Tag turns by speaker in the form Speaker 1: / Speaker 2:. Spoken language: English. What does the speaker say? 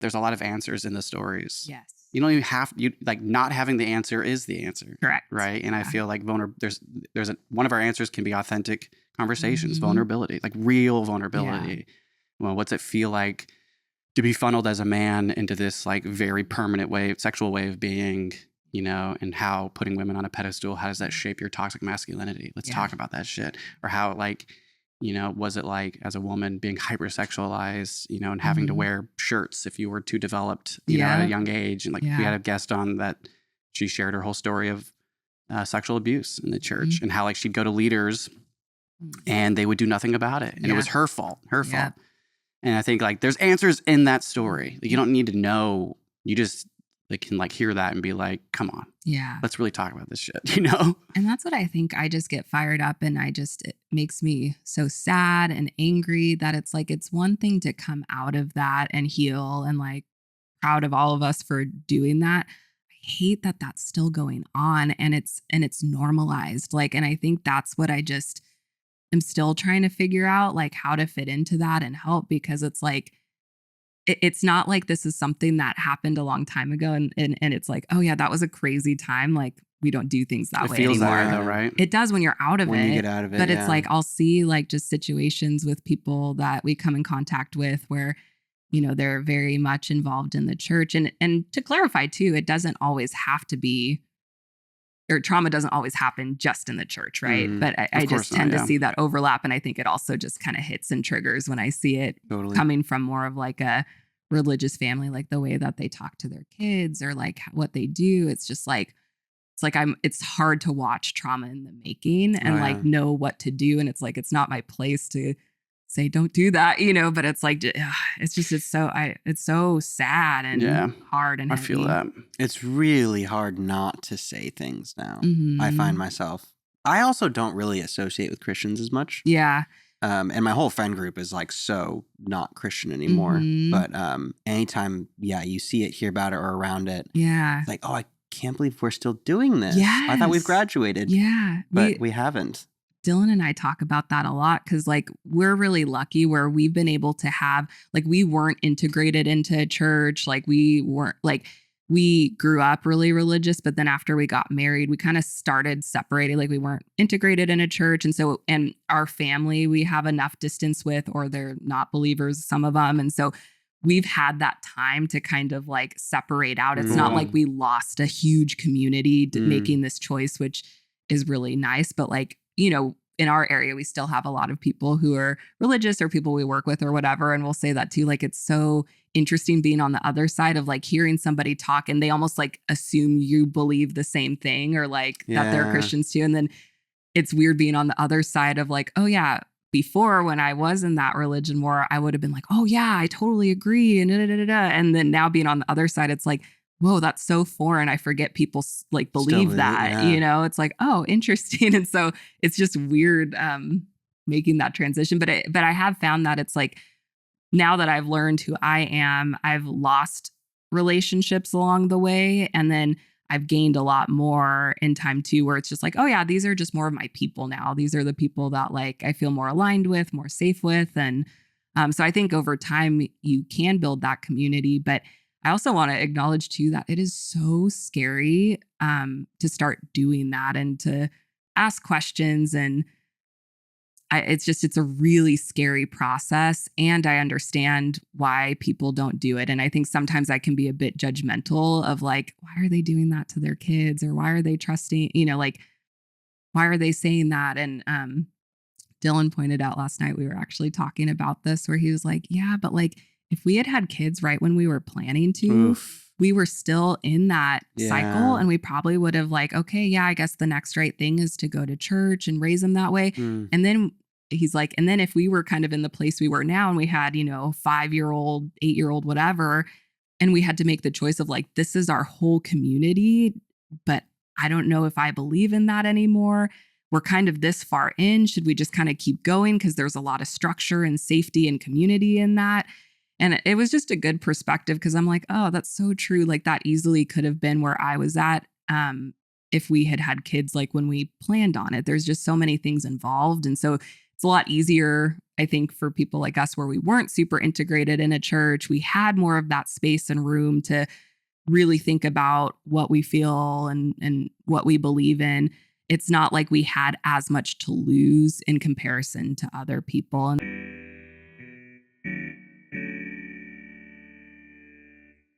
Speaker 1: there's a lot of answers in the stories.
Speaker 2: Yes.
Speaker 1: You don't even have, you like, not having the answer is the answer.
Speaker 2: Correct.
Speaker 1: Right. And I feel like one of our answers can be authentic conversations, vulnerability, like real vulnerability. Well, what's it feel like to be funneled as a man into this like very permanent sexual way of being, and how putting women on a pedestal, how does that shape your toxic masculinity? Let's talk about that shit. Or how like, was it like as a woman being hyper-sexualized, and having to wear shirts if you were too developed, at a young age. And like we had a guest on that she shared her whole story of sexual abuse in the church and how like she'd go to leaders and they would do nothing about it. And it was her fault. And I think like there's answers in that story. Like, you don't need to know. You just can like hear that and be like, come on. Yeah. Let's really talk about this shit,
Speaker 2: And that's what I think. I just get fired up and it makes me so sad and angry that it's like, it's one thing to come out of that and heal and like proud of all of us for doing that. I hate that that's still going on and it's normalized. Like, and I think that's what I just am still trying to figure out, like how to fit into that and help, because it's like, it's not like this is something that happened a long time ago and it's like, oh yeah, that was a crazy time. Like we don't do things that way anymore. It feels that way though, right? It does when you're out of it. When you get out of it. But it's like, I'll see like just situations with people that we come in contact with where, they're very much involved in the church. And to clarify too, it doesn't always have to be, or trauma doesn't always happen just in the church, right? But I just tend to see that overlap. And I think it also just kind of hits and triggers when I see it coming from more of like a religious family, like the way that they talk to their kids or like what they do. It's just like, it's hard to watch trauma in the making and like know what to do. And it's like, it's not my place to say, don't do that, but it's like, it's so sad and hard and heavy.
Speaker 1: I feel that.
Speaker 3: It's really hard not to say things now. I find myself, I also don't really associate with Christians as much.
Speaker 2: Yeah.
Speaker 3: And my whole friend group is like so not Christian anymore. But anytime, you see it, hear about it, or around it, it's like, oh, I can't believe we're still doing this. Yes. I thought we've graduated.
Speaker 2: Yeah.
Speaker 3: But we haven't.
Speaker 2: Dylan and I talk about that a lot because like we're really lucky where we've been able to have, like we weren't integrated into church. Like we weren't like, we grew up really religious, but then after we got married, we kind of started separating, like we weren't integrated in a church. And so, and our family, we have enough distance with, or they're not believers, some of them. And so we've had that time to kind of like separate out. It's not like we lost a huge community making this choice, which is really nice. But like, in our area, we still have a lot of people who are religious or people we work with or whatever. And we'll say that too. Like, it's so interesting being on the other side of like hearing somebody talk and they almost like assume you believe the same thing or like that they're Christians too. And then it's weird being on the other side of like, oh yeah, before when I was in that religion more, I would have been like, oh yeah, I totally agree. And And then now being on the other side, it's like, whoa, that's so foreign. I forget people like believe that, it's like, oh, interesting. And so it's just weird making that transition. But I have found that it's like, now that I've learned who I am, I've lost relationships along the way. And then I've gained a lot more in time too, where it's just like, oh yeah, these are just more of my people now. These are the people that like I feel more aligned with, more safe with. And so I think over time you can build that community, but I also want to acknowledge too that it is so scary to start doing that and to ask questions. And it's a really scary process. And I understand why people don't do it. And I think sometimes I can be a bit judgmental of like, why are they doing that to their kids? Or why are they trusting, like, why are they saying that? And Dylan pointed out last night, we were actually talking about this where he was like, yeah, but like, if we had had kids right when we were planning to, we were still in that cycle and we probably would have like, okay, yeah, I guess the next right thing is to go to church and raise them that way. And then he's like, and then if we were kind of in the place we were now and we had, 5-year-old, 8-year-old, whatever, and we had to make the choice of like, this is our whole community, but I don't know if I believe in that anymore. We're kind of this far in. Should we just kind of keep going? Because there's a lot of structure and safety and community in that. And it was just a good perspective because I'm like, oh, that's so true. Like that easily could have been where I was at if we had had kids like when we planned on it. There's just so many things involved. And so it's a lot easier, I think, for people like us where we weren't super integrated in a church. We had more of that space and room to really think about what we feel and what we believe in. It's not like we had as much to lose in comparison to other people. And